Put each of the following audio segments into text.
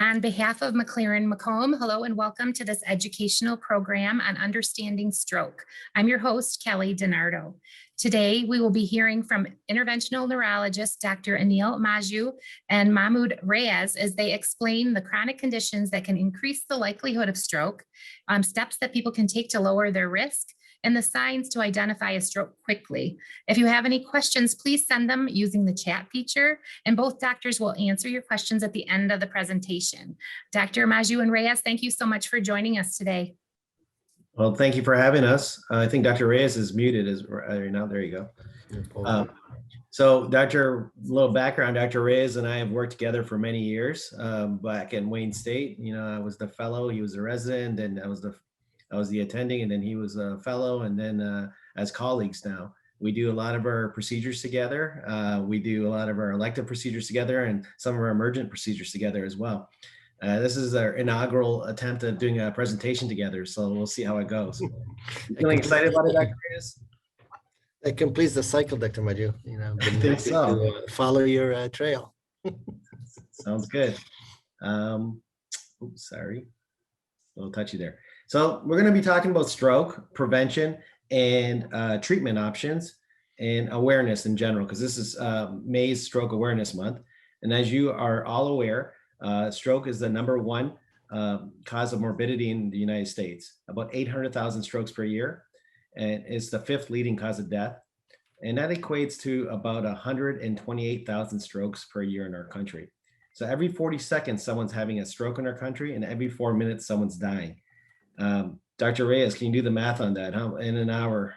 On behalf of McLaren Macomb, hello and welcome to this educational program on understanding stroke. I'm your host, Kelly DiNardo. Today, we will be hearing from interventional neurologists, Dr. Aniel Majjhoo and Mahmoud Rayes, as they explain the chronic conditions that can increase the likelihood of stroke, steps that people can take to lower their risk, and the signs to identify a stroke quickly. If you have any questions, please send them using the chat feature, and both doctors will answer your questions at the end of the presentation. Dr. Majjhoo and Reyes, thank you so much for joining us today. Well, thank you for having us. I think Dr. Reyes is muted right now. There you go. So Dr. little background, Dr. Reyes and I have worked together for many years back in Wayne State. You know, I was the fellow, he was a resident, and I was the attending, and then he was a fellow, and then as colleagues now. We do a lot of our procedures together. We do a lot of our elective procedures together and some of our emergent procedures together as well. This is our inaugural attempt at doing a presentation together, so we'll see how it goes. Feeling excited about it, Dr. Reyes? That completes the cycle, Dr. Majjhoo. You know, I think so. To follow your trail. Sounds good. Oops, sorry, a little touchy there. So we're going to be talking about stroke prevention and treatment options and awareness in general, because this is May's Stroke Awareness Month. And as you are all aware, stroke is the #1 cause of morbidity in the United States, about 800,000 strokes per year, and it's the 5th leading cause of death. And that equates to about 128,000 strokes per year in our country. So every 40 seconds, someone's having a stroke in our country, and every 4 minutes, someone's dying. Dr. Reyes, can you do the math on that in an hour?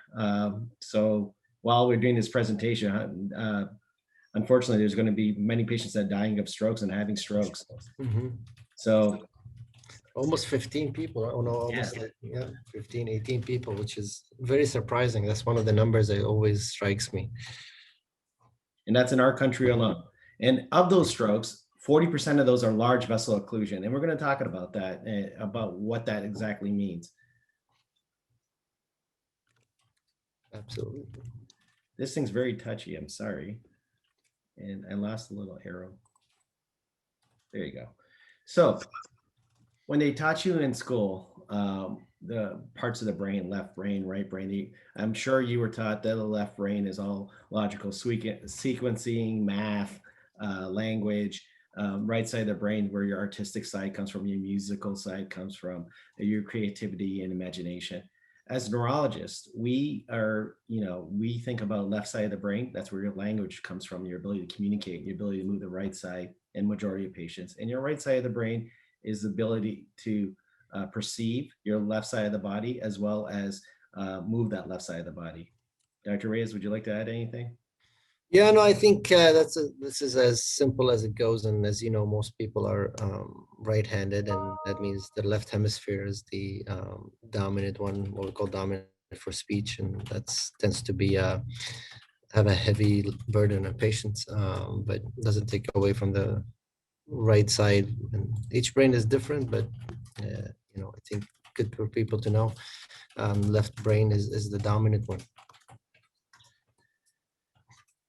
So while we're doing this presentation, unfortunately, there's going to be many patients that are dying of strokes and having strokes. Mm-hmm. So almost 15 people. Oh no, almost 15, 18 people, which is very surprising. That's one of the numbers that always strikes me. And that's in our country alone. And of those strokes, 40% of those are large vessel occlusion. And we're going to talk about that, about what that exactly means. Absolutely. This thing's very touchy, I'm sorry. And I lost a little arrow. There you go. So when they taught you in school, the parts of the brain, left brain, right brain, I'm sure you were taught that the left brain is all logical sequencing, math, language. Right side of the brain where your artistic side comes from, your musical side comes from, your creativity and imagination. As neurologists, we are, we think about left side of the brain. That's where your language comes from, your ability to communicate, your ability to move the right side in majority of patients. And your right side of the brain is the ability to perceive your left side of the body, as well as move that left side of the body. Dr. Reyes, would you like to add anything? Yeah, no, I think this is as simple as it goes. And as you know, most people are right-handed, and that means the left hemisphere is the dominant one, what we call dominant for speech, and that tends to be have a heavy burden on patients, but doesn't take away from the right side. And each brain is different, but I think good for people to know. Left brain is the dominant one.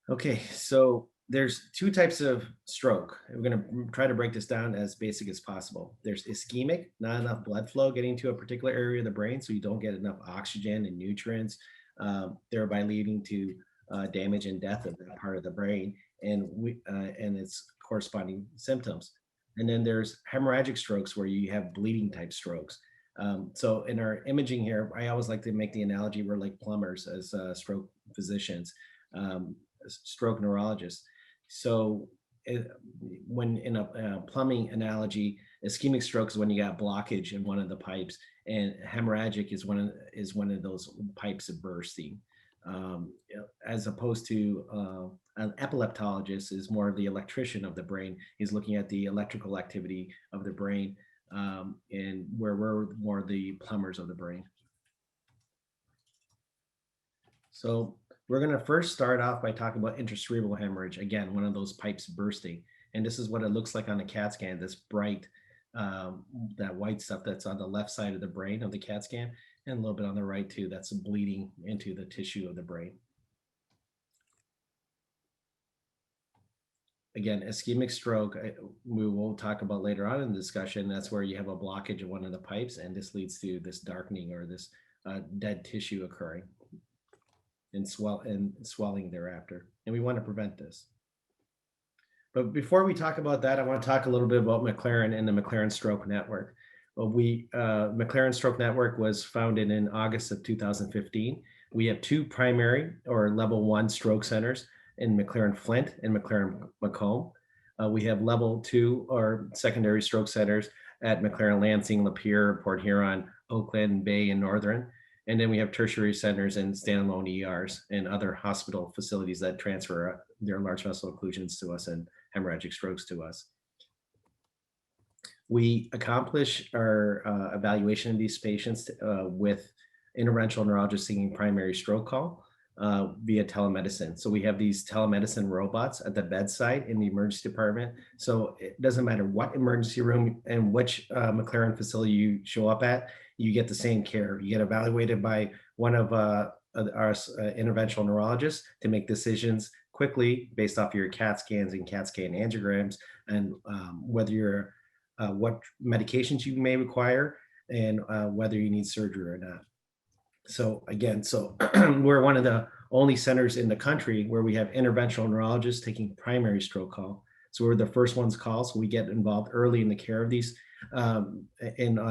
Okay, so there's 2 types of stroke. We're going to try to break this down as basic as possible. There's ischemic, not enough blood flow getting to a particular area of the brain, so you don't get enough oxygen and nutrients, thereby leading to damage and death of that part of the brain and its corresponding symptoms. And then there's hemorrhagic strokes, where you have bleeding type strokes. So in our imaging here, I always like to make the analogy, we're like plumbers as stroke physicians. Stroke neurologist. So when in a plumbing analogy, ischemic stroke is when you got blockage in one of the pipes, and hemorrhagic is one of those pipes bursting. As opposed to an epileptologist is more of the electrician of the brain. He's looking at the electrical activity of the brain, and where we're more the plumbers of the brain. So we're going to first start off by talking about intracerebral hemorrhage. Again, one of those pipes bursting. And this is what it looks like on a CAT scan, this bright, that white stuff that's on the left side of the brain of the CAT scan, and a little bit on the right too, that's bleeding into the tissue of the brain. again, ischemic stroke, we will talk about later on in the discussion. That's where you have a blockage of one of the pipes, and this leads to this darkening or this dead tissue occurring and swelling thereafter. And we want to prevent this. But before we talk about that, I want to talk a little bit about McLaren and the McLaren Stroke Network. McLaren Stroke Network was founded in August of 2015. We have two primary or level 1 stroke centers in McLaren Flint and McLaren Macomb. We have level 2 or secondary stroke centers at McLaren Lansing, Lapeer, Port Huron, Oakland, Bay, and Northern. And then we have tertiary centers and standalone ERs and other hospital facilities that transfer their large vessel occlusions to us and hemorrhagic strokes to us. We accomplish our evaluation of these patients with interventional neurologists taking primary stroke call via telemedicine. So we have these telemedicine robots at the bedside in the emergency department. So it doesn't matter what emergency room and which McLaren facility you show up at, you get the same care. You get evaluated by one of our interventional neurologists to make decisions quickly based off your CAT scans and CAT scan angiograms, and whether you're what medications you may require, and whether you need surgery or not. So again, we're one of the only centers in the country where we have interventional neurologists taking primary stroke call. So we're the first ones called. So we get involved early in the care of these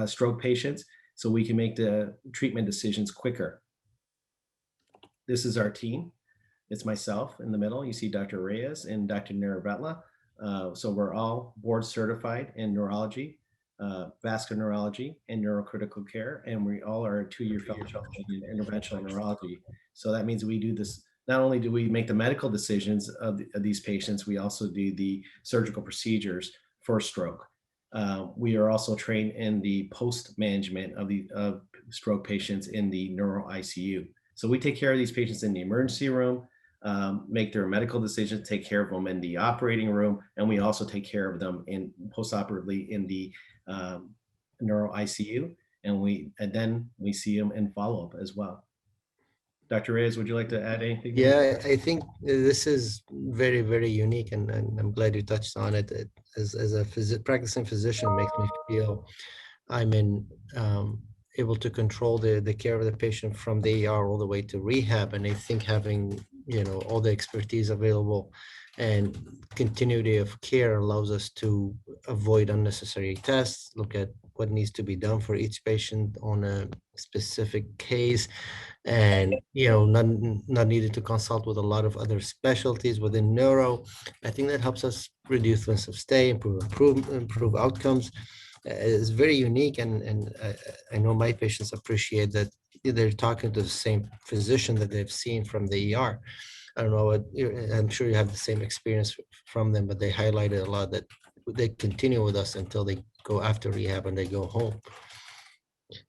stroke patients, so we can make the treatment decisions quicker. This is our team. It's myself in the middle. You see Dr. Rayes and Dr. Niravetla. So we're all board certified in neurology, vascular neurology, and neurocritical care. And we all are a 2-year fellowship in interventional neurology. So that means we do this, not only do we make the medical decisions of these patients, we also do the surgical procedures for stroke. We are also trained in the post-management of stroke patients in the neuro ICU. So we take care of these patients in the emergency room, make their medical decisions, take care of them in the operating room, and we also take care of them in postoperatively in the neuro ICU, and then we see them in follow-up as well. Dr. Reyes, would you like to add anything? Yeah, I think this is very, very unique, and I'm glad you touched on it. As a practicing physician, it makes me feel I'm able to control the care of the patient from the ER all the way to rehab. And I think having all the expertise available and continuity of care allows us to avoid unnecessary tests, look at what needs to be done for each patient on a specific case, and not needed to consult with a lot of other specialties within neuro. I think that helps us reduce length of stay, improve outcomes. It's very unique, and I know my patients appreciate that they're talking to the same physician that they've seen from the ER. I don't know I'm sure you have the same experience from them, but they highlighted a lot that they continue with us until they go after rehab and they go home.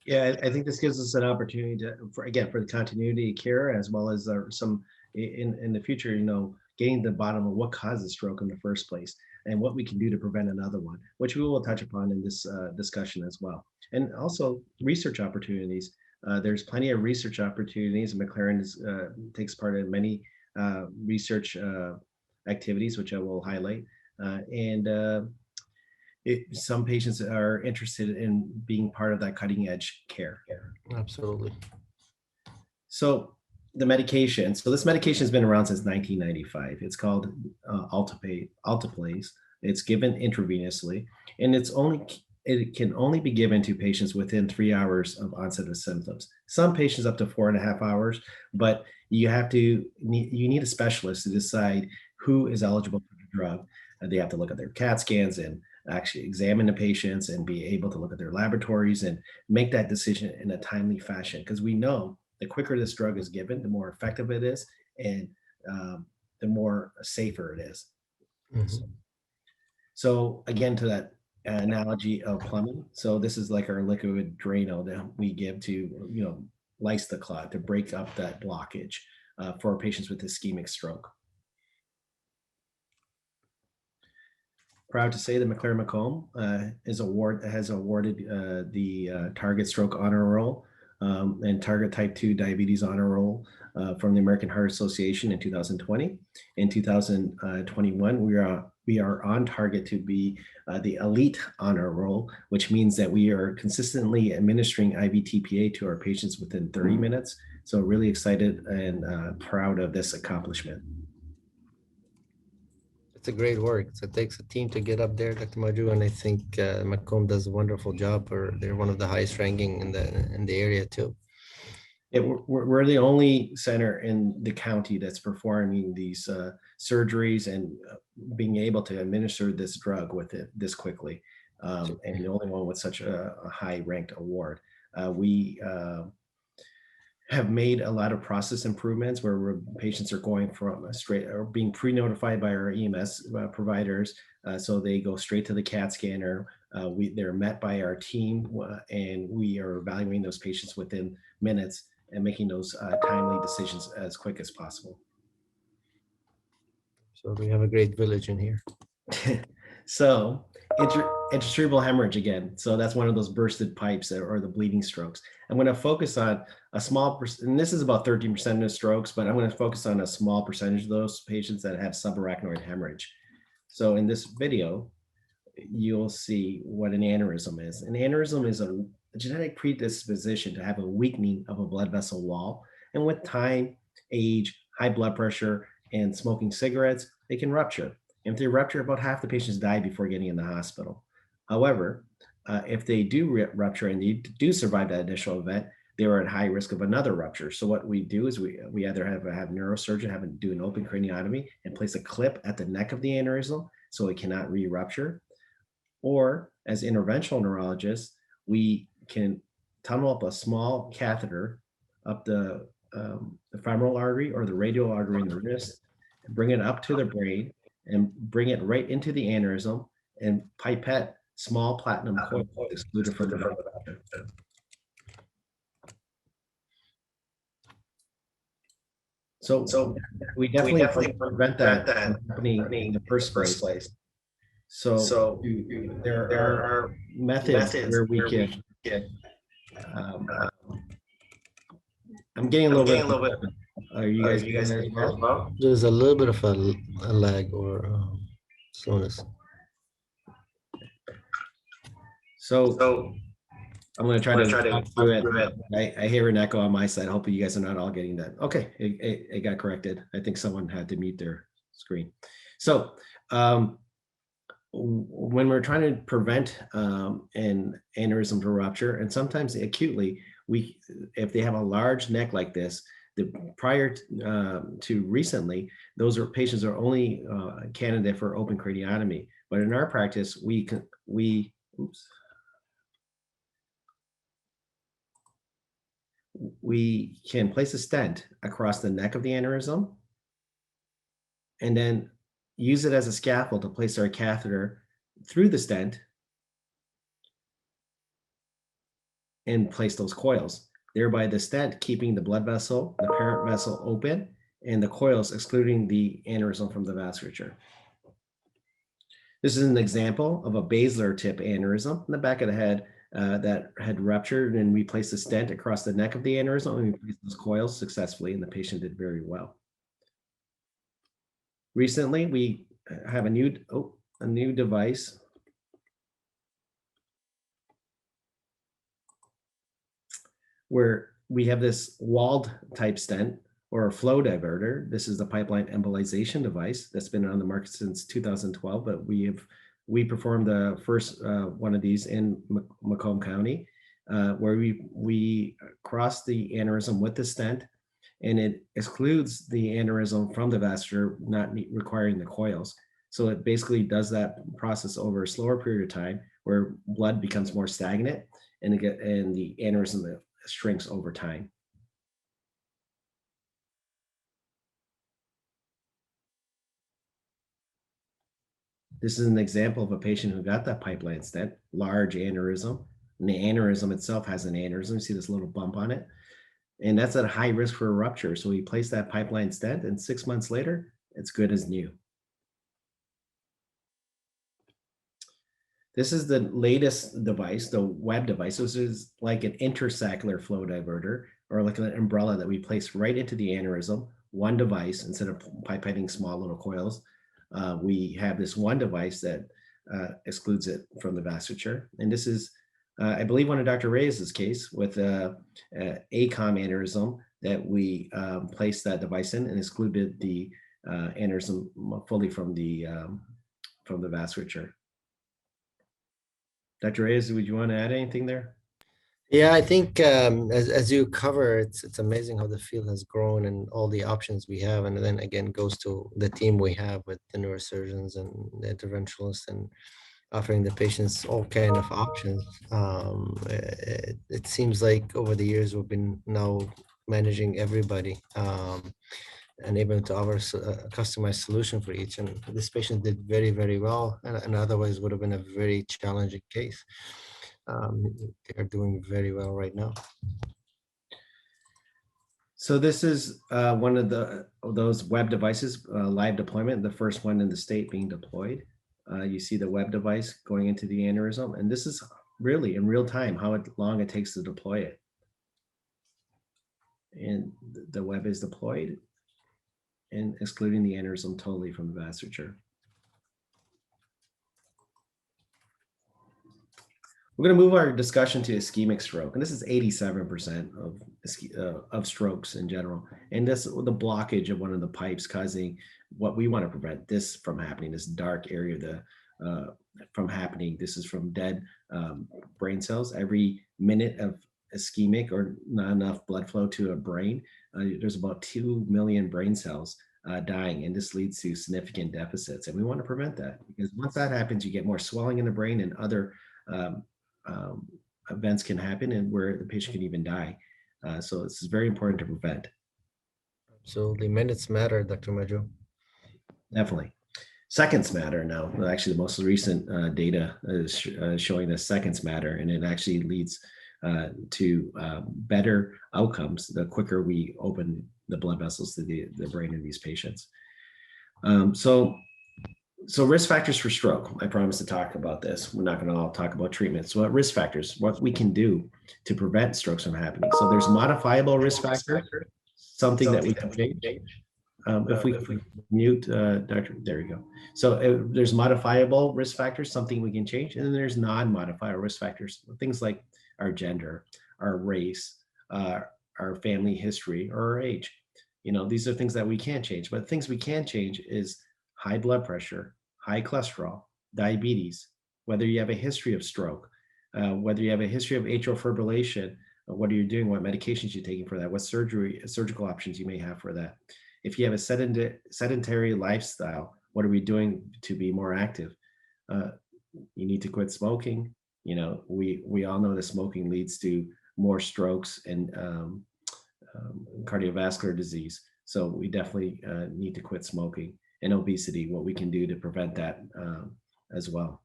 Yeah, I think this gives us an opportunity for the continuity of care, as well as some in the future, getting to the bottom of what causes stroke in the first place and what we can do to prevent another one, which we will touch upon in this discussion as well. And also research opportunities. There's plenty of research opportunities. McLaren takes part in many research activities, which I will highlight. Some patients are interested in being part of that cutting edge care. Absolutely. So the medication. So this medication has been around since 1995. It's called Alteplase. It's given intravenously, and it can only be given to patients within 3 hours of onset of symptoms. Some patients up to 4.5 hours, but you need a specialist to decide who is eligible for the drug. They have to look at their CAT scans and actually examine the patients and be able to look at their laboratories and make that decision in a timely fashion. Because we know the quicker this drug is given, the more effective it is, and the more safer it is. Mm-hmm. So again, to that analogy of plumbing. So this is like our liquid Drano that we give to, lyse the clot, to break up that blockage for patients with ischemic stroke. Proud to say that McLaren Macomb has awarded the Target Stroke Honor Roll and Target Type 2 Diabetes Honor Roll from the American Heart Association in 2020. In 2021, we are on target to be the elite honor roll, which means that we are consistently administering IV TPA to our patients within 30 minutes. So really excited and proud of this accomplishment. It's a great work. So it takes a team to get up there, Dr. Majjhoo, and I think Macomb does a wonderful job. They're one of the highest ranking in the area too. Yeah, we're the only center in the county that's performing these surgeries and being able to administer this drug with it this quickly, and the only one with such a high-ranked award. We have made a lot of process improvements where patients are going from straight or being pre-notified by our EMS providers, so they go straight to the CAT scanner. They're met by our team, and we are evaluating those patients within minutes and making those timely decisions as quick as possible. So we have a great village in here. So intracerebral hemorrhage again. So that's one of those bursted pipes or the bleeding strokes. I'm going to focus on a small percent, and this is about 13% of strokes, but I'm going to focus on a small percentage of those patients that have subarachnoid hemorrhage. So in this video, you'll see what an aneurysm is. An aneurysm is a genetic predisposition to have a weakening of a blood vessel wall. And with time, age, high blood pressure, and smoking cigarettes, they can rupture. If they rupture, about half the patients die before getting in the hospital. However, if they do rupture and they do survive that initial event, they are at high risk of another rupture. So what we do is we either have a neurosurgeon have them do an open craniotomy and place a clip at the neck of the aneurysm so it cannot re-rupture. Or as interventional neurologists, we can tunnel up a small catheter up the femoral artery or the radial artery in the wrist, bring it up to the brain, and bring it right into the aneurysm and pipette small platinum coils excluded from the vasculature. So we definitely prevent that from happening in the first place. So there are methods where we can. I'm getting a little bit. Are you guys getting there as well? There's a little bit of a lag or slowness. So I'm going to try to do it. I hear an echo on my side. Hopefully you guys are not all getting that. Okay, it got corrected. I think someone had to mute their screen. So when we're trying to prevent an aneurysm to rupture, and sometimes acutely, if they have a large neck like this, prior to recently, those patients are only candidate for open craniotomy. But in our practice, we can place a stent across the neck of the aneurysm and then use it as a scaffold to place our catheter through the stent and place those coils, thereby the stent keeping the blood vessel, the parent vessel open, and the coils excluding the aneurysm from the vasculature. This is an example of a basilar tip aneurysm in the back of the head that had ruptured, and we placed a stent across the neck of the aneurysm and we placed those coils successfully, and the patient did very well. Recently, we have a new device where we have this walled type stent or a flow diverter. This is the pipeline embolization device that's been on the market since 2012, but we performed the first one of these in Macomb County, where we cross the aneurysm with the stent, and it excludes the aneurysm from the vasculature, not requiring the coils. So it basically does that process over a slower period of time where blood becomes more stagnant and the aneurysm shrinks over time. This is an example of a patient who got that pipeline stent, large aneurysm, and the aneurysm itself has an aneurysm. You see this little bump on it, and that's at high risk for a rupture. So we place that pipeline stent, and 6 months later, it's good as new. This is the latest device, the web device. This is like an intersaccular flow diverter. or like an umbrella that we place right into the aneurysm, one device, instead of pipetting small little coils. We have this one device that excludes it from the vasculature. And this is, I believe, one of Dr. Reyes' case with ACOM aneurysm that we placed that device in and excluded the aneurysm fully from the vasculature. Dr. Reyes, would you want to add anything there? Yeah, I think as you cover, it's amazing how the field has grown and all the options we have. And then again, goes to the team we have with the neurosurgeons and the interventionalists and offering the patients all kind of options. It seems like over the years, we've been now managing everybody and able to offer a customized solution for each. And this patient did very, very well, and otherwise would have been a very challenging case. They're doing very well right now. So this is one of those web devices, live deployment, the first one in the state being deployed. You see the web device going into the aneurysm, and this is really in real time how long it takes to deploy it. And the web is deployed and excluding the aneurysm totally from the vasculature. We're going to move our discussion to ischemic stroke, and this is 87% of strokes in general. And this, the blockage of one of the pipes causing what we want to prevent this from happening, this dark area from happening. This is from dead brain cells. Every minute of ischemic or not enough blood flow to a brain, there's about 2 million brain cells dying, and this leads to significant deficits. And we want to prevent that, because once that happens, you get more swelling in the brain and other events can happen, and where the patient can even die. So this is very important to prevent. Absolutely. Minutes matter, Dr. Majjhoo. Definitely. Seconds matter now. Actually, the most recent data is showing that seconds matter, and it actually leads to better outcomes the quicker we open the blood vessels to the brain of these patients. So risk factors for stroke. I promise to talk about this. We're not going to all talk about treatment. So what risk factors, what we can do to prevent strokes from happening. So there's modifiable risk factor, something that we can change. If we mute, Dr. There you go. So there's modifiable risk factors, something we can change. And then there's non-modifiable risk factors, things like our gender, our race, our family history, or our age. You know, these are things that we can't change, but things we can change is high blood pressure, high cholesterol, diabetes, whether you have a history of stroke, whether you have a history of atrial fibrillation, what are you doing, what medications you're taking for that, what surgical options you may have for that. If you have a sedentary lifestyle, what are we doing to be more active? You need to quit smoking. You know, we all know that smoking leads to more strokes and cardiovascular disease. So we definitely need to quit smoking. And obesity, what we can do to prevent that as well.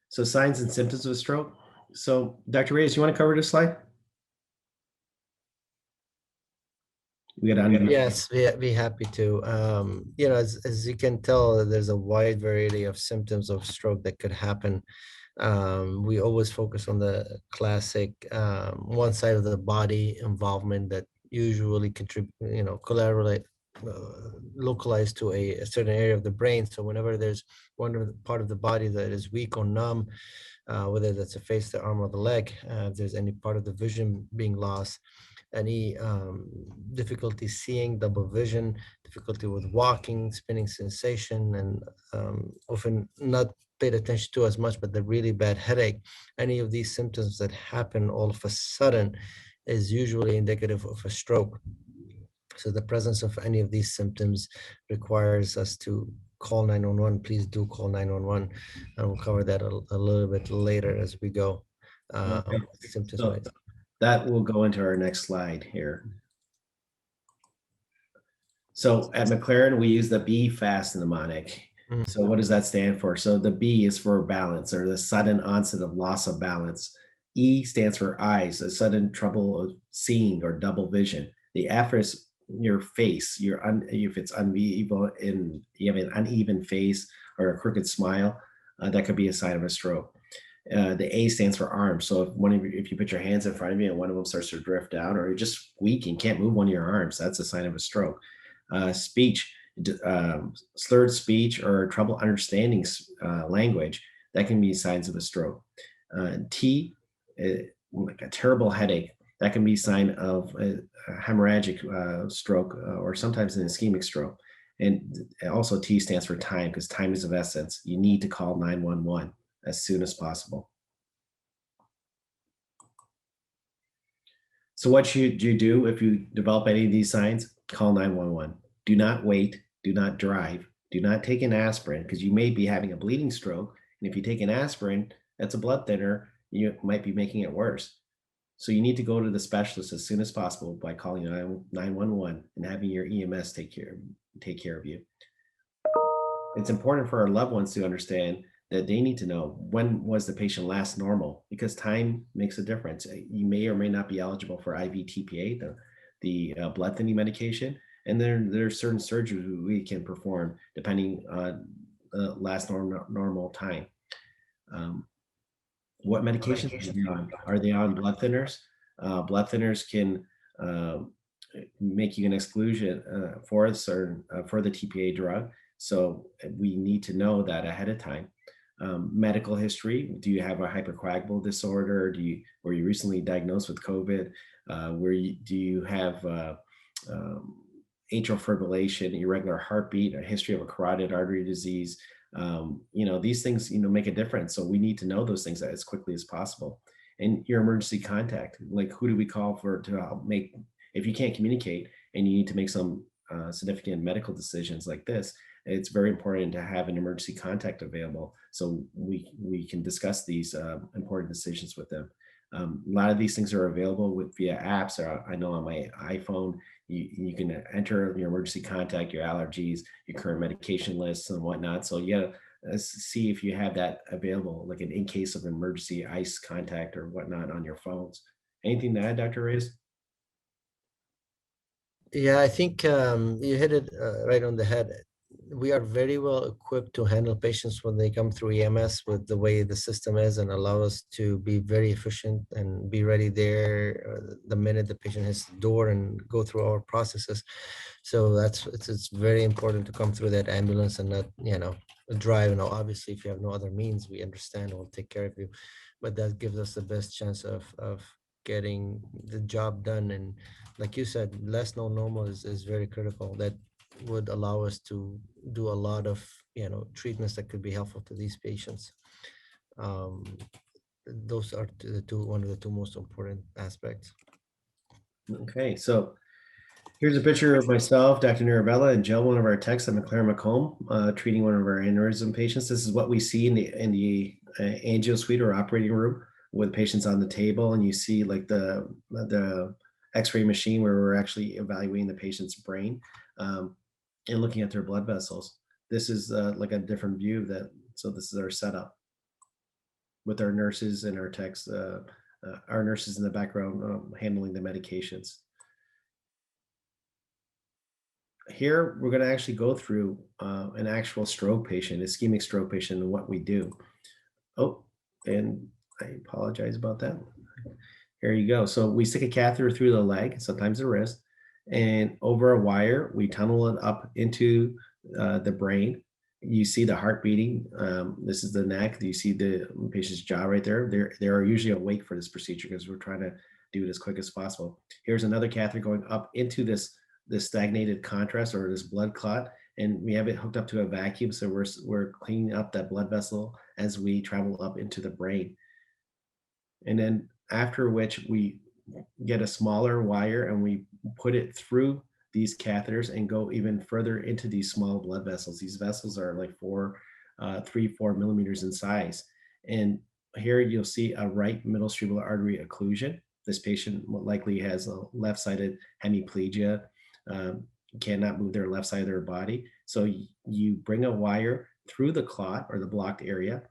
So signs and symptoms of stroke. So Dr. Reyes, you want to cover this slide? We got on. Yes, be happy to. You know, as you can tell, there's a wide variety of symptoms of stroke that could happen. We always focus on the classic one side of the body involvement that usually contribute, you know, collaterally localized to a certain area of the brain. So whenever there's one part of the body that is weak or numb, whether that's the face, the arm, or the leg, if there's any part of the vision being lost, any difficulty seeing, double vision, difficulty with walking, spinning sensation, and often not paid attention to as much, but the really bad headache, any of these symptoms that happen all of a sudden is usually indicative of a stroke. So the presence of any of these symptoms requires us to call 911. Please do call 911, and we'll cover that a little bit later as we go. Okay. Symptoms. So that will go into our next slide here. So at McLaren, we use the B-FAST mnemonic. So what does that stand for? So the B is for balance, or the sudden onset of loss of balance. E stands for eyes, a sudden trouble of seeing or double vision. The F is your face. If it's uneven, and you have an uneven face or a crooked smile, that could be a sign of a stroke. The A stands for arm. So if you put your hands in front of you and one of them starts to drift down, or you're just weak and can't move one of your arms, that's a sign of a stroke. Speech, slurred speech, or trouble understanding language, that can be signs of a stroke. T, like a terrible headache, that can be sign of a hemorrhagic stroke, or sometimes an ischemic stroke. And also T stands for time, because time is of essence. You need to call 911 as soon as possible. So what should you do if you develop any of these signs? Call 911. Do not wait. Do not drive. Do not take an aspirin, because you may be having a bleeding stroke. And if you take an aspirin, that's a blood thinner, you might be making it worse. So you need to go to the specialist as soon as possible by calling 911 and having your EMS take care of you. It's important for our loved ones to understand that they need to know, when was the patient last normal, because time makes a difference. You may or may not be eligible for IV TPA, the blood thinning medication, and there are certain surgeries we can perform depending on last normal time. What medications are they on? Are they on blood thinners? Blood thinners can make you an exclusion for a certain for the TPA drug. So we need to know that ahead of time. Medical history: do you have a hypercoagulable disorder? Were you recently diagnosed with COVID? Do you have atrial fibrillation, irregular heartbeat, a history of a carotid artery disease? These things make a difference. So we need to know those things as quickly as possible. And your emergency contact, like who do we call to help make, if you can't communicate and you need to make some significant medical decisions like this, it's very important to have an emergency contact available so we can discuss these important decisions with them. A lot of these things are available via apps. I know on my iPhone, you can enter your emergency contact, your allergies, your current medication lists and whatnot. So you gotta see if you have that available, like in case of emergency ICE contact or whatnot on your phones. Anything to add, Dr. Reyes? Yeah, I think you hit it right on the head. We are very well equipped to handle patients when they come through EMS with the way the system is, and allow us to be very efficient and be ready there the minute the patient hits the door and go through our processes. So it's very important to come through that ambulance and not drive. Now, obviously, if you have no other means, we understand, we'll take care of you, but that gives us the best chance of getting the job done. And like you said, less known normal is very critical. That would allow us to do a lot of treatments that could be helpful to these patients. Those are one of the two most important aspects. Okay, so here's a picture of myself, Dr. Narabella, and Jill, one of our techs at McLaren Macomb, treating one of our aneurysm patients. This is what we see in the angio suite or operating room with patients on the table, and you see like the X-ray machine where we're actually evaluating the patient's brain and looking at their blood vessels. This is like a different view so this is our setup with our nurses and our techs, our nurses in the background handling the medications. Here, we're going to actually go through an actual stroke patient, ischemic stroke patient, and what we do. Oh, and I apologize about that. Here you go. So we stick a catheter through the leg, sometimes the wrist, and over a wire, we tunnel it up into the brain. You see the heart beating. This is the neck. You see the patient's jaw right there. They are usually awake for this procedure because we're trying to do it as quick as possible. Here's another catheter going up into this stagnated contrast or this blood clot, and we have it hooked up to a vacuum. So we're cleaning up that blood vessel as we travel up into the brain. And then after which we get a smaller wire and we put it through these catheters and go even further into these small blood vessels. These vessels are like 3-4 millimeters in size. And here you'll see a right middle cerebral artery occlusion. This patient likely has a left-sided hemiplegia, cannot move their left side of their body. So you bring a wire through the clot or the blocked area,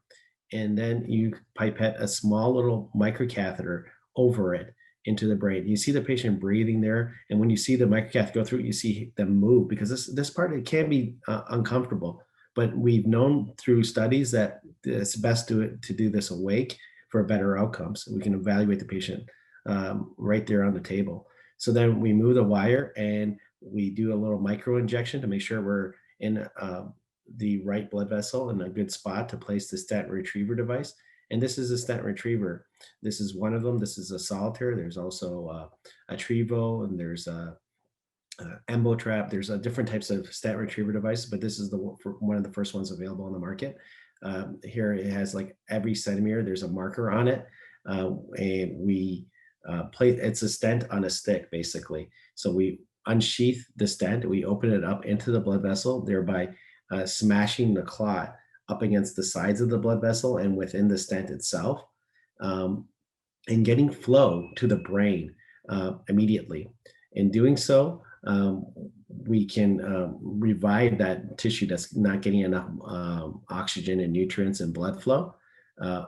and then you pipette a small little microcatheter over it into the brain. You see the patient breathing there, and when you see the microcatheter go through, you see them move, because this part, it can be uncomfortable, but we've known through studies that it's best to do this awake for better outcomes. We can evaluate the patient right there on the table. So then we move the wire and we do a little micro injection to make sure we're in the right blood vessel in a good spot to place the stent retriever device. And this is a stent retriever. This is one of them. This is a solitaire. There's also a Trevo, and there's a EmboTrap. There's different types of stent retriever device, but this is one of the first ones available on the market. Here it has like every centimeter, there's a marker on it. And we it's a stent on a stick, basically. So we unsheath the stent, we open it up into the blood vessel, thereby smashing the clot up against the sides of the blood vessel and within the stent itself, and getting flow to the brain immediately. In doing so, we can revive that tissue that's not getting enough oxygen and nutrients and blood flow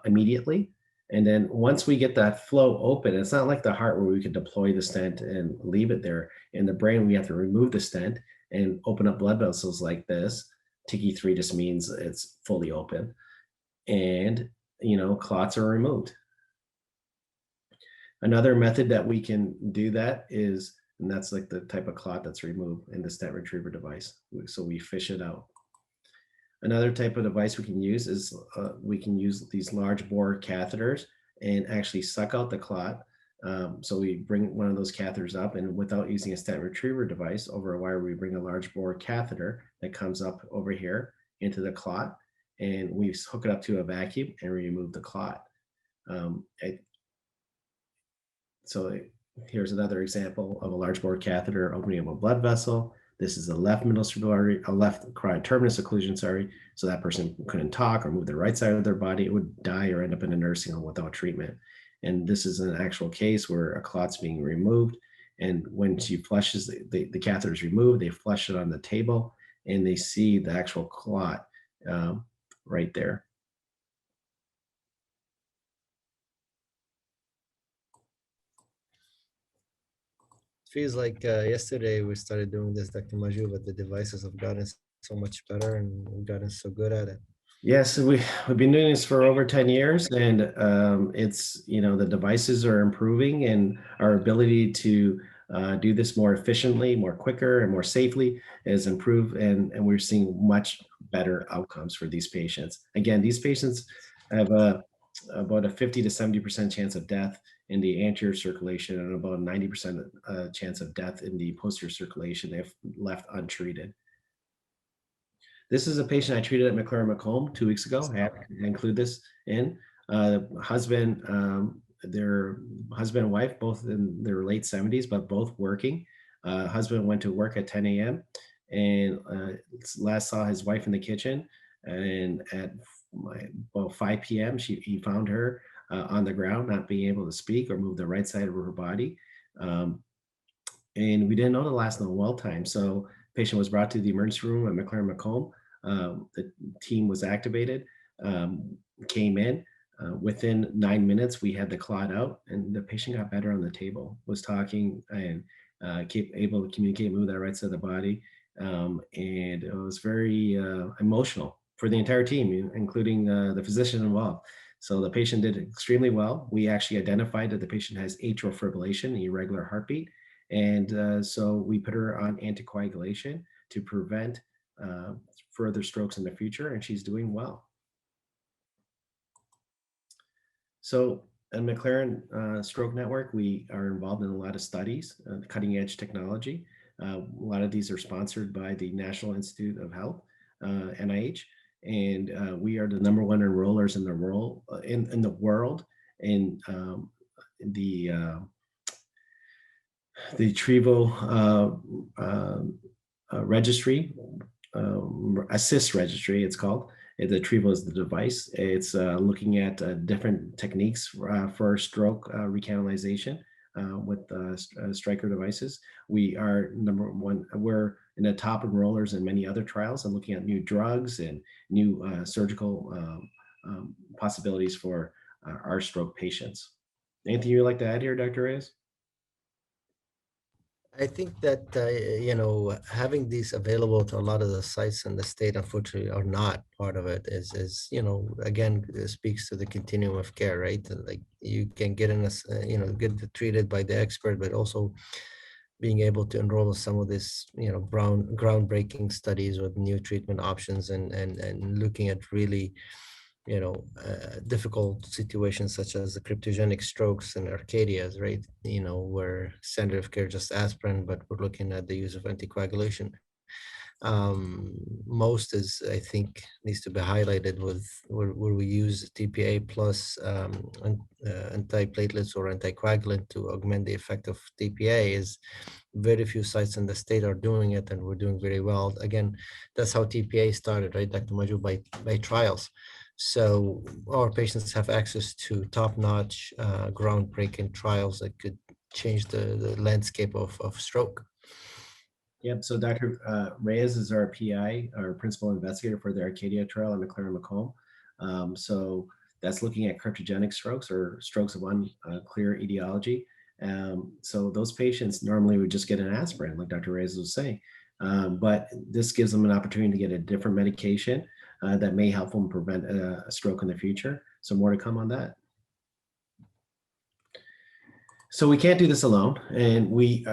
immediately. And then once we get that flow open, it's not like the heart where we could deploy the stent and leave it there. In the brain, we have to remove the stent and open up blood vessels like this. Tiki 3 just means it's fully open. And, clots are removed. Another method that we can do that is, and that's like the type of clot that's removed in the stent retriever device. So we fish it out. Another type of device we can use is we can use these large bore catheters and actually suck out the clot. So we bring one of those catheters up, and without using a stent retriever device over a wire, we bring a large bore catheter that comes up over here into the clot, and we hook it up to a vacuum and remove the clot. Here's another example of a large bore catheter opening up a blood vessel. This is a left middle cerebral artery, a left carotid terminus occlusion, so that person couldn't talk or move the right side of their body. It would die or end up in a nursing home without treatment. And this is an actual case where a clot's being removed. And when she flushes, the catheter is removed, they flush it on the table, and they see the actual clot right there. Feels like yesterday we started doing this, Dr. Majjhoo, but the devices have gotten so much better and we've gotten so good at it. Yes, we've been doing this for over 10 years, and it's, the devices are improving, and our ability to do this more efficiently, more quicker, and more safely has improved, and we're seeing much better outcomes for these patients. Again, these patients have about a 50 to 70% chance of death in the anterior circulation and about a 90% chance of death in the posterior circulation if left untreated. This is a patient I treated at McLaren Macomb 2 weeks ago. I have to include this in. Their husband and wife, both in their late 70s, but both working. Husband went to work at 10 a.m. and last saw his wife in the kitchen. And at about 5 p.m., he found her on the ground, not being able to speak or move the right side of her body. And we didn't know the last known well time. So patient was brought to the emergency room at McLaren Macomb. The team was activated, came in. Within 9 minutes, we had the clot out, and the patient got better on the table, was talking and able to communicate, move that right side of the body. And it was very emotional for the entire team, including the physician involved. So the patient did extremely well. We actually identified that the patient has atrial fibrillation, irregular heartbeat. And so we put her on anticoagulation to prevent further strokes in the future, and she's doing well. So at McLaren Stroke Network, we are involved in a lot of studies, cutting edge technology. A lot of these are sponsored by the National Institute of Health, NIH, and we are the #1 enrollers in the world in the Trevo registry, assist registry, it's called. The Trevo is the device. It's looking at different techniques for stroke recanalization with Stryker devices. We are #1. We're in the top enrollers in many other trials and looking at new drugs and new surgical possibilities for our stroke patients. Anything you'd like to add here, Dr. Rayes? I think that having these available to a lot of the sites in the state, unfortunately, are not part of it. Is again, speaks to the continuum of care, right? Like you can get in get treated by the expert, but also being able to enroll in some of this groundbreaking studies with new treatment options, and looking at really difficult situations such as the cryptogenic strokes and arcadias, right? Where standard of care just aspirin, but we're looking at the use of anticoagulation. Most is, I think, needs to be highlighted with where we use TPA plus antiplatelets or anticoagulant to augment the effect of TPA. Is very few sites in the state are doing it, and we're doing very well. Again, that's how TPA started, right, Dr. Majjhoo, by trials. So our patients have access to top-notch, groundbreaking trials that could change the landscape of stroke. Yep. So Dr. Reyes is our PI, our principal investigator for the Arcadia trial at McLaren Macomb. So that's looking at cryptogenic strokes or strokes of unclear etiology. So those patients normally would just get an aspirin, like Dr. Reyes was saying. But this gives them an opportunity to get a different medication that may help them prevent a stroke in the future. So more to come on that. So we can't do this alone. And we,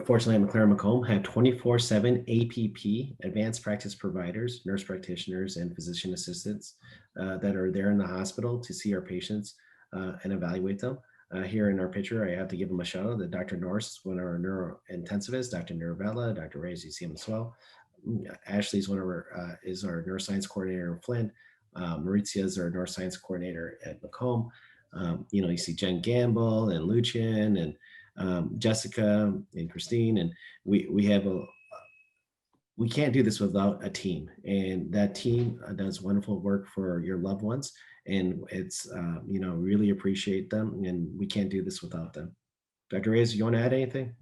fortunately, at McLaren Macomb have 24/7 APP, advanced practice providers, nurse practitioners, and physician assistants that are there in the hospital to see our patients and evaluate them. Here in our picture, I have to give them a shout out that Dr. Norse, one of our neurointensivists, Dr. Nervella, Dr. Reyes, you see him as well. Ashley is is our neuroscience coordinator in Flint. Maurizia is our neuroscience coordinator at Macomb. You see Jen Gamble and Lucian and Jessica and Christine, and we have we can't do this without a team, and that team does wonderful work for your loved ones, and it's really appreciate them, and we can't do this without them. Dr. Reyes, you want to add anything?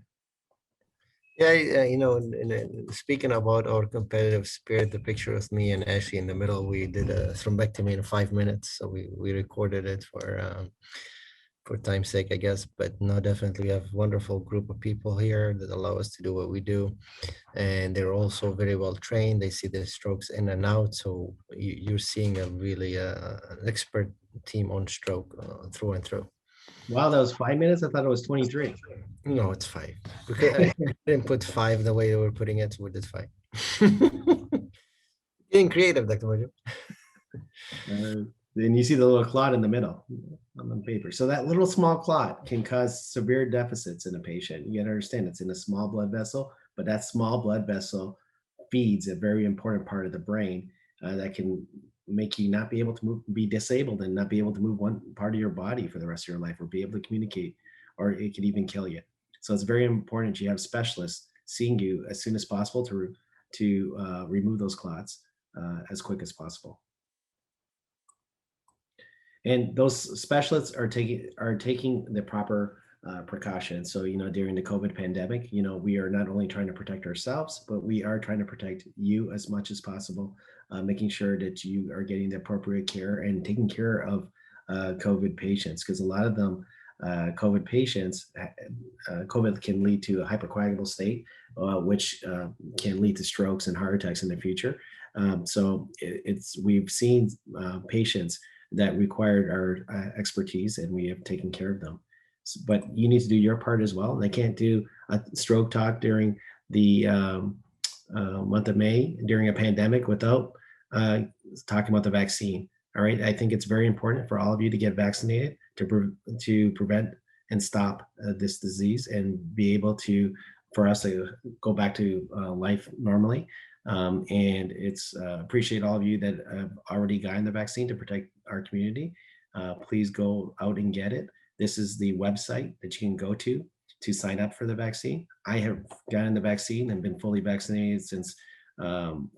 Yeah, speaking about our competitive spirit, the picture of me and Ashley in the middle, we did a thrombectomy in 5 minutes. So we recorded it for time's sake, I guess. But no, definitely we have a wonderful group of people here that allow us to do what we do. And they're also very well trained. They see the strokes in and out. So you're seeing a really an expert team on stroke through and through. Wow, that was 5 minutes. I thought it was 23. No, it's 5. I didn't put 5 the way they were putting it, so we did 5. Getting creative, Dr. Majjhoo. Then you see the little clot in the middle on the paper. So that little small clot can cause severe deficits in a patient. You got to understand it's in a small blood vessel, but that small blood vessel feeds a very important part of the brain that can make you not be able to move, be disabled, and not be able to move one part of your body for the rest of your life, or be able to communicate, or it could even kill you. So it's very important you have specialists seeing you as soon as possible to remove those clots as quick as possible. And those specialists are taking the proper precautions. So during the COVID pandemic, we are not only trying to protect ourselves, but we are trying to protect you as much as possible, making sure that you are getting the appropriate care and taking care of COVID patients, because a lot of them, COVID patients, COVID can lead to a hypercoagulable state, which can lead to strokes and heart attacks in the future. So we've seen patients that required our expertise, and we have taken care of them. But you need to do your part as well. And I can't do a stroke talk during the month of May during a pandemic without talking about the vaccine. All right. I think it's very important for all of you to get vaccinated to prevent and stop this disease, and be able for us to go back to life normally. And it's appreciate all of you that have already gotten the vaccine to protect our community. Please go out and get it. This is the website that you can go to sign up for the vaccine. I have gotten the vaccine and been fully vaccinated since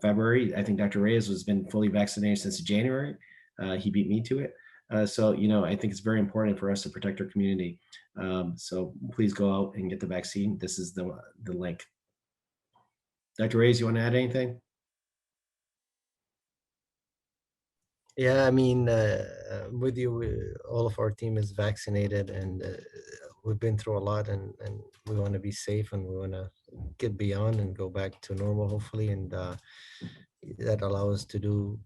February. I think Dr. Reyes has been fully vaccinated since January. He beat me to it. So I think it's very important for us to protect our community. So please go out and get the vaccine. This is the link. Dr. Reyes, you want to add anything? Yeah, I mean, with you, all of our team is vaccinated, and we've been through a lot, and we want to be safe, and we want to get beyond and go back to normal, hopefully, and that allows us to do,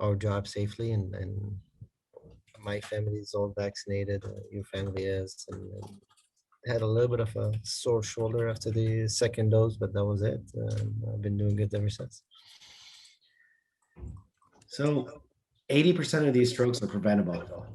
our job safely. And my family is all vaccinated. Your family is, and had a little bit of a sore shoulder after the second dose, but that was it. I've been doing good ever since. So 80% of these strokes are preventable.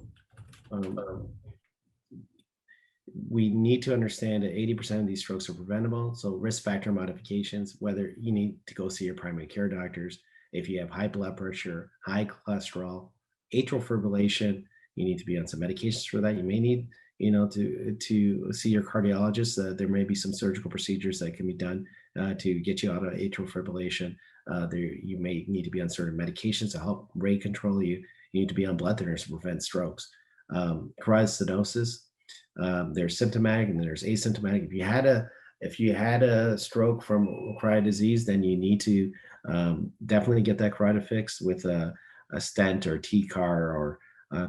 We need to understand that 80% of these strokes are preventable. So risk factor modifications, whether you need to go see your primary care doctors, if you have high blood pressure, high cholesterol, atrial fibrillation, you need to be on some medications for that. You may need, to see your cardiologist. There may be some surgical procedures that can be done to get you out of atrial fibrillation. You may need to be on certain medications to help rate control you. You need to be on blood thinners to prevent strokes. Carotid stenosis, there's symptomatic and there's asymptomatic. If you had a stroke from carotid disease, then you need to definitely get that carotid fixed with a stent or TCAR or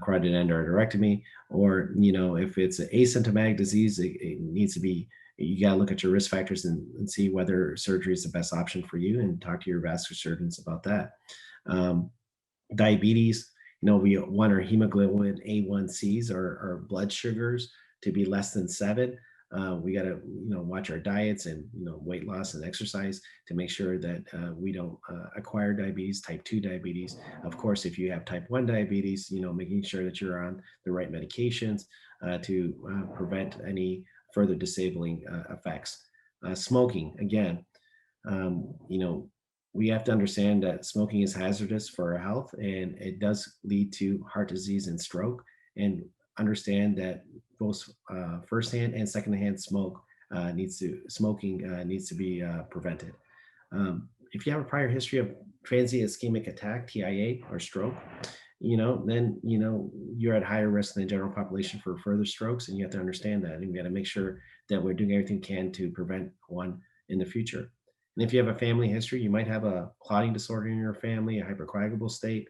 carotid endarterectomy. Or if it's an asymptomatic disease, it needs to be. You got to look at your risk factors and see whether surgery is the best option for you, and talk to your vascular surgeons about that. Diabetes, we want our hemoglobin A1Cs, our blood sugars, to be less than 7. We got to watch our diets and weight loss and exercise to make sure that we don't acquire diabetes, type 2 diabetes. Of course, if you have type 1 diabetes, making sure that you're on the right medications to prevent any further disabling effects. Smoking, again, we have to understand that smoking is hazardous for our health, and it does lead to heart disease and stroke. And understand that both firsthand and secondhand smoking needs to be prevented. If you have a prior history of transient ischemic attack, TIA, or stroke, then you're at higher risk than the general population for further strokes, and you have to understand that. And we got to make sure that we're doing everything we can to prevent one in the future. And if you have a family history, you might have a clotting disorder in your family, a hypercoagulable state.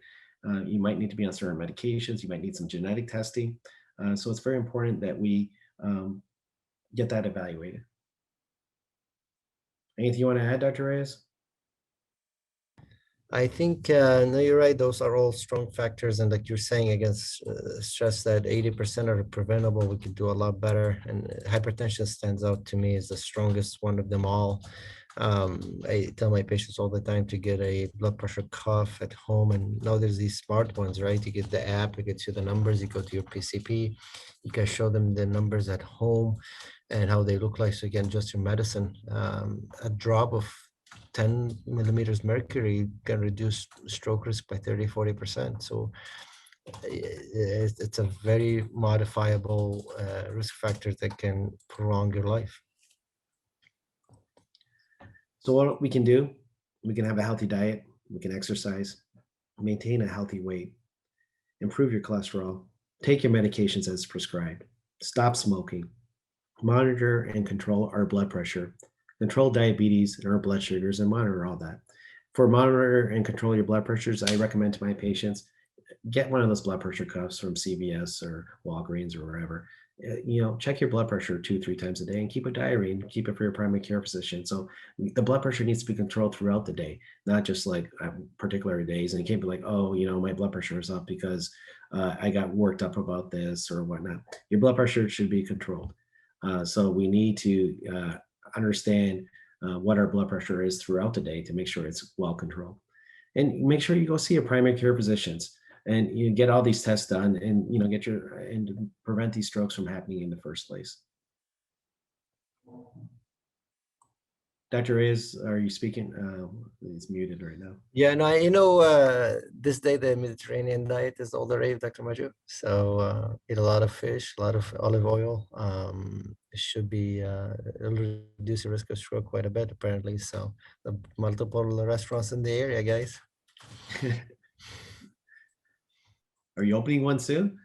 You might need to be on certain medications. You might need some genetic testing. So it's very important that we get that evaluated. Anything you want to add, Dr. Reyes? I think, no, you're right. Those are all strong factors. And like you're saying, against stress that 80% are preventable, we could do a lot better. And hypertension stands out to me as the strongest one of them all. I tell my patients all the time to get a blood pressure cuff at home. And now there's these smart ones, right? You get the app, it gets you the numbers, you go to your PCP, you can show them the numbers at home and how they look like, so you can adjust your medicine. A drop of 10 millimeters mercury can reduce stroke risk by 30-40%. So it's a very modifiable risk factor that can prolong your life. So what we can do, we can have a healthy diet, we can exercise, maintain a healthy weight, improve your cholesterol, take your medications as prescribed, stop smoking, monitor and control our blood pressure, control diabetes and our blood sugars, and monitor all that. For monitor and control your blood pressures, I recommend to my patients, get one of those blood pressure cuffs from CVS or Walgreens or wherever. Check your blood pressure 2-3 times a day, and keep a diary and keep it for your primary care physician. So the blood pressure needs to be controlled throughout the day, not just like particular days. And you can't be like, oh, my blood pressure is up because I got worked up about this or whatnot. Your blood pressure should be controlled. So we need to understand what our blood pressure is throughout the day to make sure it's well controlled. And make sure you go see your primary care physicians and you get all these tests done, and and prevent these strokes from happening in the first place. Dr. Reyes, are you speaking? It's muted right now. Yeah, no, this day the Mediterranean diet is all the rave, Dr. Majjhoo. So eat a lot of fish, a lot of olive oil. It should be, it'll reduce the risk of stroke quite a bit, apparently. So the multiple restaurants in the area, guys. Are you opening one soon?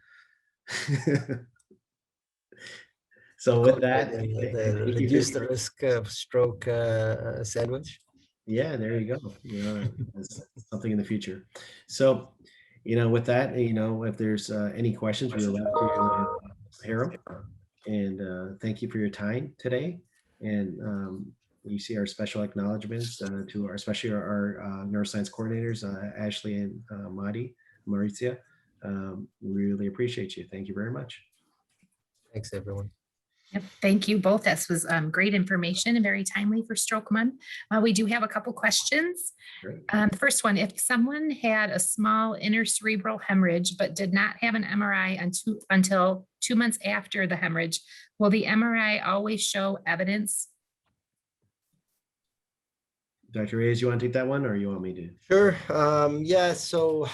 So with that, reduce the risk of stroke sandwich. Yeah, there you go. That's something in the future. So, with that, if there's any questions, we would love to hear them. and thank you for your time today. And you see our special acknowledgments to our, especially our neuroscience coordinators, Ashley and Maurizia. We really appreciate you. Thank you very much. Thanks, everyone. Yep, thank you both. This was great information and very timely for Stroke Month. We do have a couple questions. Great. The first one, if someone had a small intracerebral hemorrhage but did not have an MRI until 2 months after the hemorrhage, will the MRI always show evidence? Dr. Reyes, you want to take that one, or you want me to? Sure. Yeah. So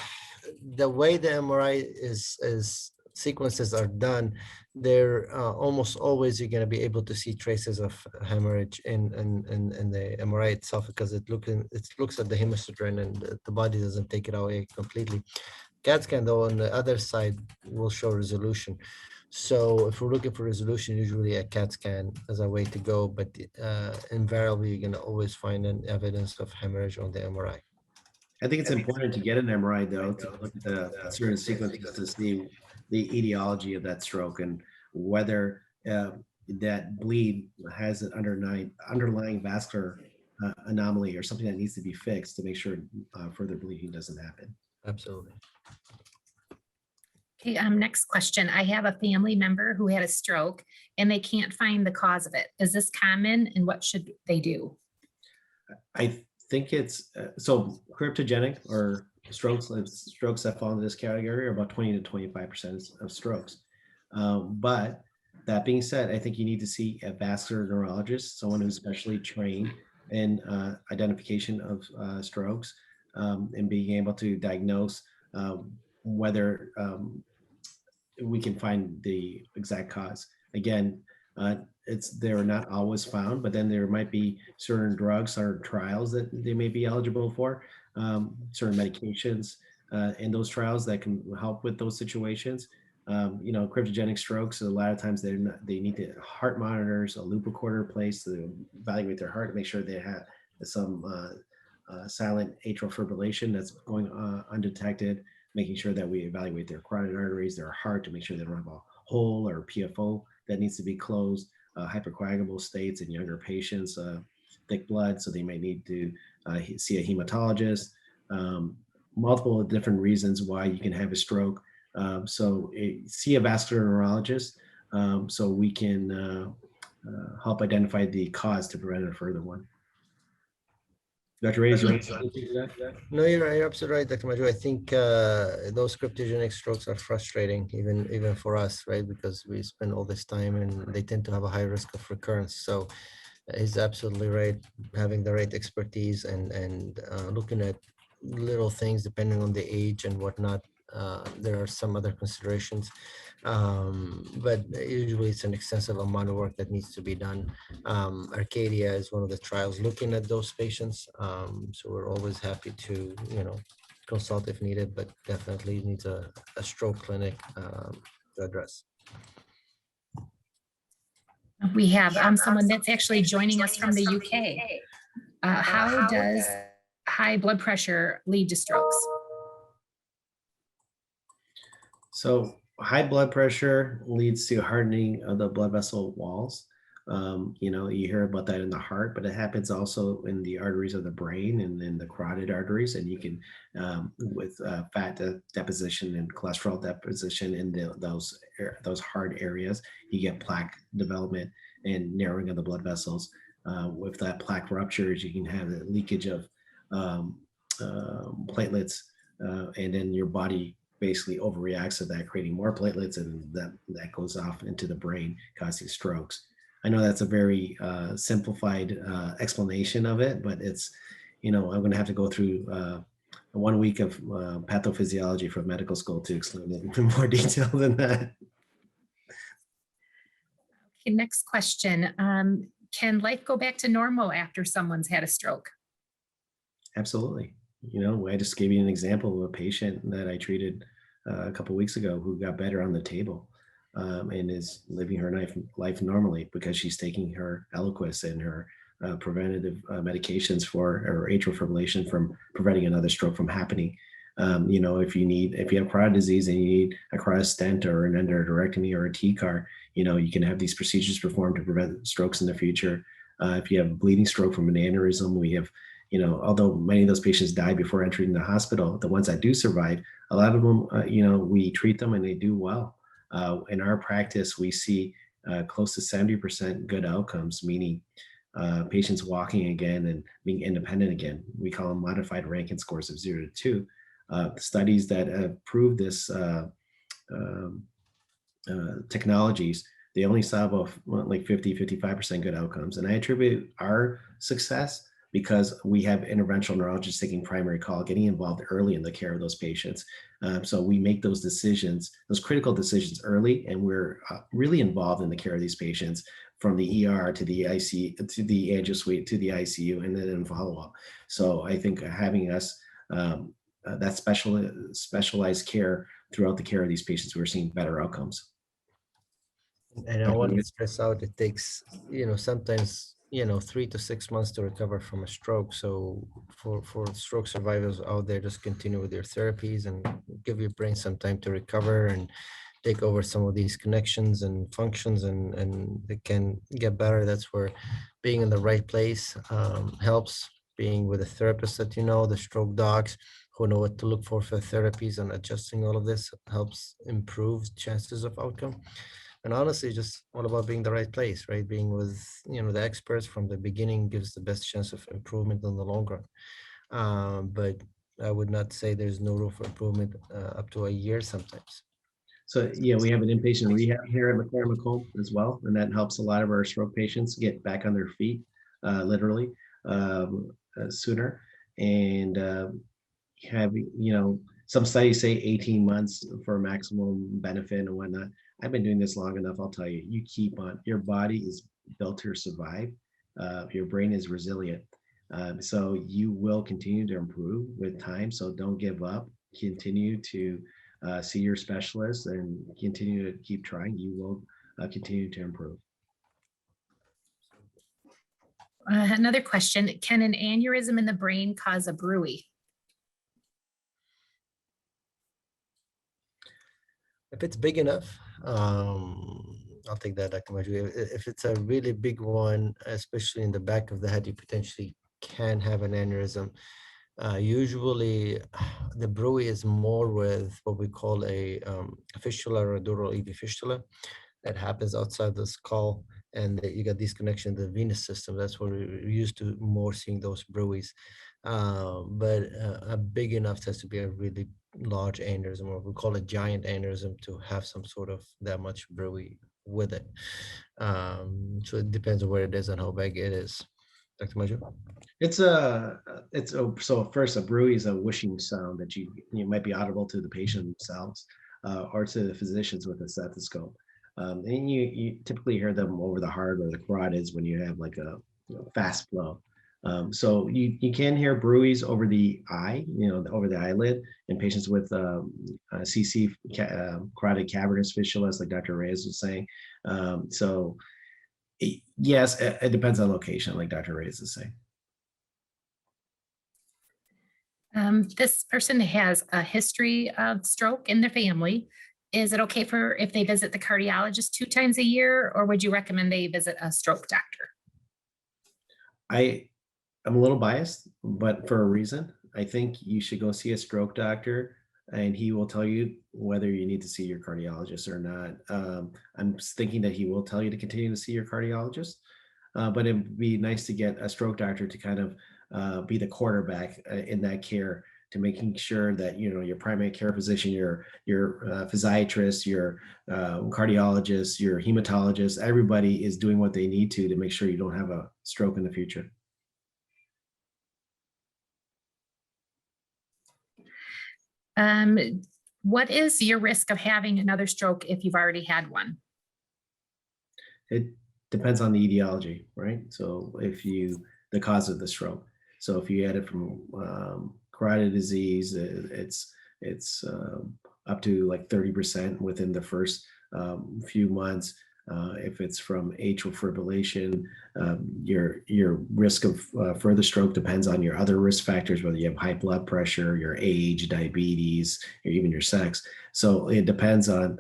the way the MRI is sequences are done, they're almost always you're going to be able to see traces of hemorrhage in the MRI itself, because it looks at the hemosiderin and the body doesn't take it away completely. CAT scan, though, on the other side will show resolution. So if we're looking for resolution, usually a CAT scan is a way to go, but invariably you're going to always find an evidence of hemorrhage on the MRI. I think it's important to get an MRI, though, to look at the certain sequences to see the etiology of that stroke and whether that bleed has an underlying vascular anomaly or something that needs to be fixed to make sure further bleeding doesn't happen. Absolutely. Okay, next question. I have a family member who had a stroke and they can't find the cause of it. Is this common, and what should they do? I think it's so cryptogenic or strokes that fall into this category are about 20 to 25% of strokes. But that being said, I think you need to see a vascular neurologist, someone who's specially trained in identification of strokes and being able to diagnose whether we can find the exact cause. Again, they're not always found, but then there might be certain drugs or trials that they may be eligible for, certain medications in those trials that can help with those situations. Cryptogenic strokes, a lot of times they need heart monitors, a loop recorder placed to evaluate their heart to make sure they have some silent atrial fibrillation that's going undetected, making sure that we evaluate their carotid arteries, their heart, to make sure they don't have a hole or PFO that needs to be closed, hypercoagulable states in younger patients, thick blood, so they may need to see a hematologist, multiple different reasons why you can have a stroke. See a vascular neurologist so we can help identify the cause to prevent a further one. Dr. Reyes, you want to speak to that? No, you're absolutely right, Dr. Majjhoo. I think those cryptogenic strokes are frustrating, even for us, right? Because we spend all this time and they tend to have a high risk of recurrence. So he's absolutely right. Having the right expertise and looking at little things depending on the age and whatnot. There are some other considerations, but usually it's an extensive amount of work that needs to be done. Arcadia is one of the trials looking at those patients, so we're always happy to consult if needed, but definitely needs a stroke clinic to address. We have someone that's actually joining us from the UK. How does high blood pressure lead to strokes? So high blood pressure leads to hardening of the blood vessel walls. You hear about that in the heart, but it happens also in the arteries of the brain and in the carotid arteries. And you can, with fat deposition and cholesterol deposition in those hard areas, you get plaque development and narrowing of the blood vessels. If that plaque ruptures, you can have a leakage of platelets, and then your body basically overreacts to that, creating more platelets, and that goes off into the brain, causing strokes. I know that's a very simplified explanation of it, but it's, I'm going to have to go through 1 week of pathophysiology from medical school to explain it in more detail than that. Okay, next question. Can life go back to normal after someone's had a stroke? Absolutely. I just gave you an example of a patient that I treated a couple of weeks ago who got better on the table and is living her life normally because she's taking her Eliquis and her preventative medications for her atrial fibrillation from preventing another stroke from happening. If you have carotid disease and you need a carotid stent or an endarterectomy or a TCAR, you can have these procedures performed to prevent strokes in the future. If you have a bleeding stroke from an aneurysm, we have, although many of those patients die before entering the hospital, the ones that do survive, a lot of them, we treat them and they do well. In our practice, we see close to 70% good outcomes, meaning patients walking again and being independent again. We call them modified Rankin scores of 0 to 2. Studies that have proved this technologies, they only saw about like 55% good outcomes. And I attribute our success because we have interventional neurologists taking primary call, getting involved early in the care of those patients. So we make those decisions, those critical decisions early, and we're really involved in the care of these patients from the ER to the ICU, to the angio suite, to the ICU, and then in follow-up. So I think having us that specialized care throughout the care of these patients, we're seeing better outcomes. And I want to stress out, it takes, sometimes, 3 to 6 months to recover from a stroke. So for stroke survivors out there, just continue with your therapies and give your brain some time to recover and take over some of these connections and functions, and they can get better. That's where being in the right place helps. Being with a therapist that the stroke docs who know what to look for therapies, and adjusting all of this helps improve chances of outcome. And honestly, just all about being the right place, right? Being with the experts from the beginning gives the best chance of improvement in the long run. But I would not say there's no room for improvement up to a year sometimes. So yeah, we have an inpatient rehab here at McLaren Macomb as well, and that helps a lot of our stroke patients get back on their feet, literally, sooner. And some studies say 18 months for maximum benefit and whatnot. I've been doing this long enough. I'll tell you, you keep on. Your body is built to survive. Your brain is resilient. So you will continue to improve with time. So don't give up. Continue to see your specialist and continue to keep trying. You will continue to improve. Another question, can an aneurysm in the brain cause a bruit? If it's big enough, I'll take that, Dr. Majjhoo. If it's a really big one, especially in the back of the head, you potentially can have an aneurysm. Usually, the bruit is more with what we call a fistula or a dural EV fistula that happens outside the skull, and you got these connections to the venous system. That's where we're used to more seeing those bruits. But a big enough has to be a really large aneurysm, or we call it giant aneurysm, to have some sort of that much bruit with it. So it depends on where it is and how big it is. Dr. Majjhoo? So first, a bruit is a whooshing sound that you might be audible to the patient themselves or to the physicians with a stethoscope. And you typically hear them over the heart or the carotids when you have like a fast flow. So you can hear bruits over the eye, over the eyelid in patients with CC, carotid cavernous fistulas, like Dr. Rayes was saying. So yes, it depends on location, like Dr. Rayes is saying. This person has a history of stroke in their family. Is it okay if they visit the cardiologist 2 times a year, or would you recommend they visit a stroke doctor? I'm a little biased, but for a reason. I think you should go see a stroke doctor, and he will tell you whether you need to see your cardiologist or not. I'm thinking that he will tell you to continue to see your cardiologist, but it'd be nice to get a stroke doctor to kind of be the quarterback in that care, to making sure that your primary care physician, your physiatrist, your cardiologist, your hematologist, everybody is doing what they need to make sure you don't have a stroke in the future. What is your risk of having another stroke if you've already had one? It depends on the etiology, right? So the cause of the stroke. So if you had it from carotid disease, it's up to like 30% within the first few months. If it's from atrial fibrillation, your risk of further stroke depends on your other risk factors, whether you have high blood pressure, your age, diabetes, or even your sex. So it depends on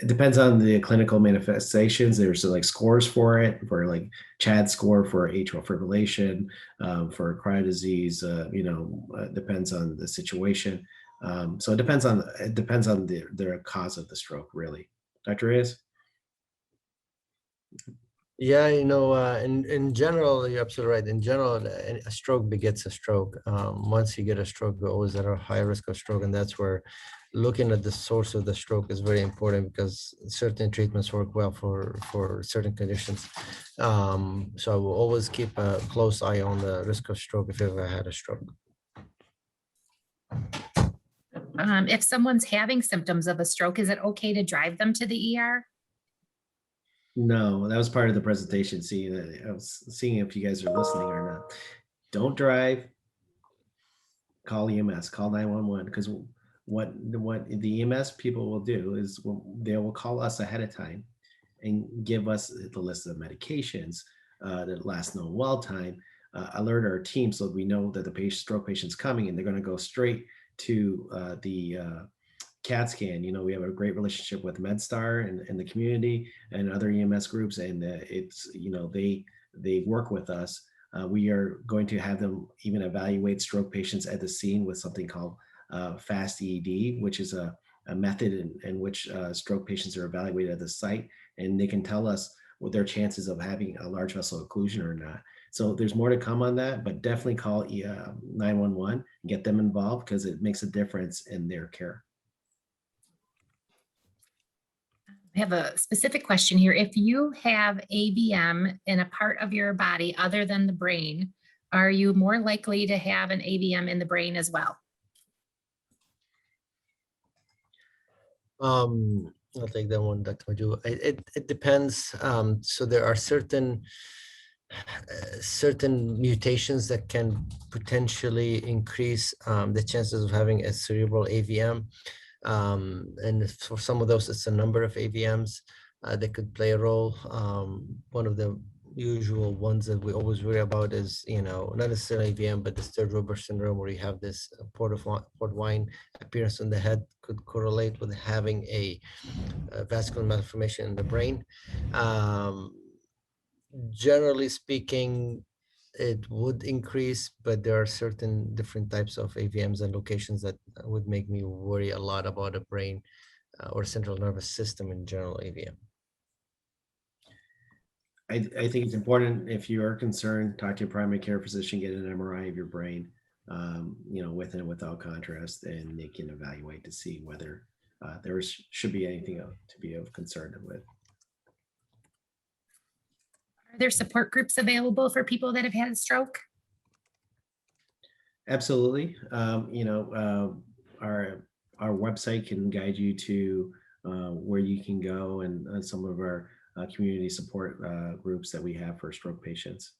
the clinical manifestations. There's like scores for it, for like CHAD score for atrial fibrillation, for chronic disease. Depends on the situation. So it depends on the cause of the stroke, really. Dr. Reyes? Yeah, in general, you're absolutely right. In general, a stroke begets a stroke. Once you get a stroke, you're always at a high risk of stroke, and that's where looking at the source of the stroke is very important, because certain treatments work well for certain conditions. So I will always keep a close eye on the risk of stroke if you've ever had a stroke. If someone's having symptoms of a stroke, is it okay to drive them to the ER? No, that was part of the presentation. I was seeing if you guys are listening or not. Don't drive. Call EMS. Call 911, because what the EMS people will do is they will call us ahead of time and give us the list of medications, the last known well time, alert our team so we know that the stroke patient's coming, and they're going to go straight to the CAT scan. We have a great relationship with MedStar and the community and other EMS groups, and they work with us. We are going to have them even evaluate stroke patients at the scene with something called fast EED, which is a method in which stroke patients are evaluated at the site, and they can tell us what their chances of having a large vessel occlusion or not. So there's more to come on that, but definitely call 911 and get them involved, because it makes a difference in their care. I have a specific question here. If you have AVM in a part of your body other than the brain, are you more likely to have an AVM in the brain as well? I'll take that one, Dr. Majjhoo. It depends. So there are certain mutations that can potentially increase the chances of having a cerebral AVM. And for some of those, it's a number of AVMs that could play a role. One of the usual ones that we always worry about is, not necessarily AVM, but the Sturge-Weber syndrome, where you have this port wine appearance on the head, could correlate with having a vascular malformation in the brain. Generally speaking, it would increase, but there are certain different types of AVMs and locations that would make me worry a lot about a brain or central nervous system in general AVM. I think it's important, if you are concerned, talk to your primary care physician, get an MRI of your brain, with and without contrast, and they can evaluate to see whether there should be anything to be of concern with. Are there support groups available for people that have had a stroke? Absolutely. Our website can guide you to where you can go, and some of our community support groups that we have for stroke patients.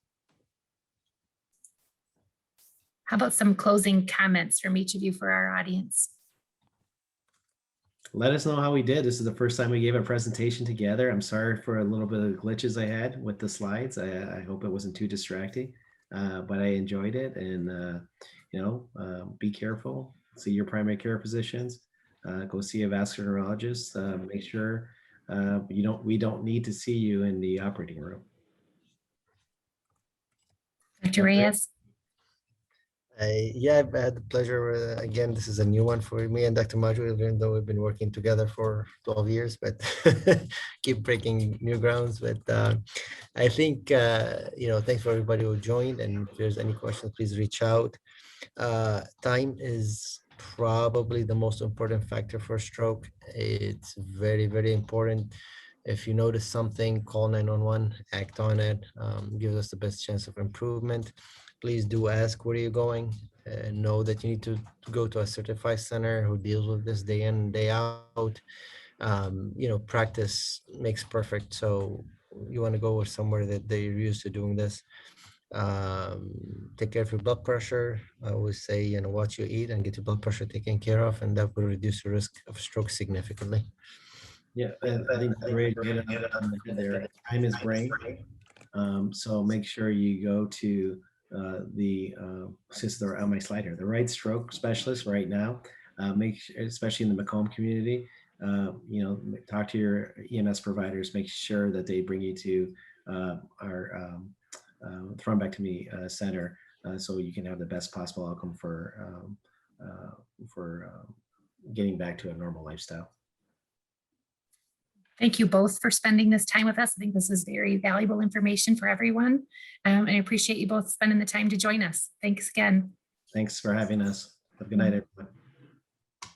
How about some closing comments from each of you for our audience? Let us know how we did. This is the first time we gave a presentation together. I'm sorry for a little bit of glitches I had with the slides. I hope it wasn't too distracting, but I enjoyed it. And, be careful. See your primary care physicians. Go see a vascular neurologist. Make sure we don't need to see you in the operating room. Dr. Reyes? Yeah, I've had the pleasure. Again, this is a new one for me and Dr. Majjhoo, even though we've been working together for 12 years, but keep breaking new grounds. But I think, thanks for everybody who joined. And if there's any questions, please reach out. Time is probably the most important factor for stroke. It's very, very important. If you notice something, call 911, act on it, gives us the best chance of improvement. Please do ask where you're going. Know that you need to go to a certified center who deals with this day in and day out. Practice makes perfect. So you want to go with somewhere that they're used to doing this. Take care of your blood pressure. I always say, watch you eat and get your blood pressure taken care of, and that will reduce the risk of stroke significantly. Yeah, and I think Ray hit it on the head there. Time is brain. So make sure you go to since they're on my slide here, the right stroke specialist right now. Especially in the Macomb community, talk to your EMS providers. Make sure that they bring you to our thrombectomy center, so you can have the best possible outcome for getting back to a normal lifestyle. Thank you both for spending this time with us. I think this is very valuable information for everyone. I appreciate you both spending the time to join us. Thanks again. Thanks for having us. Have a good night, everyone.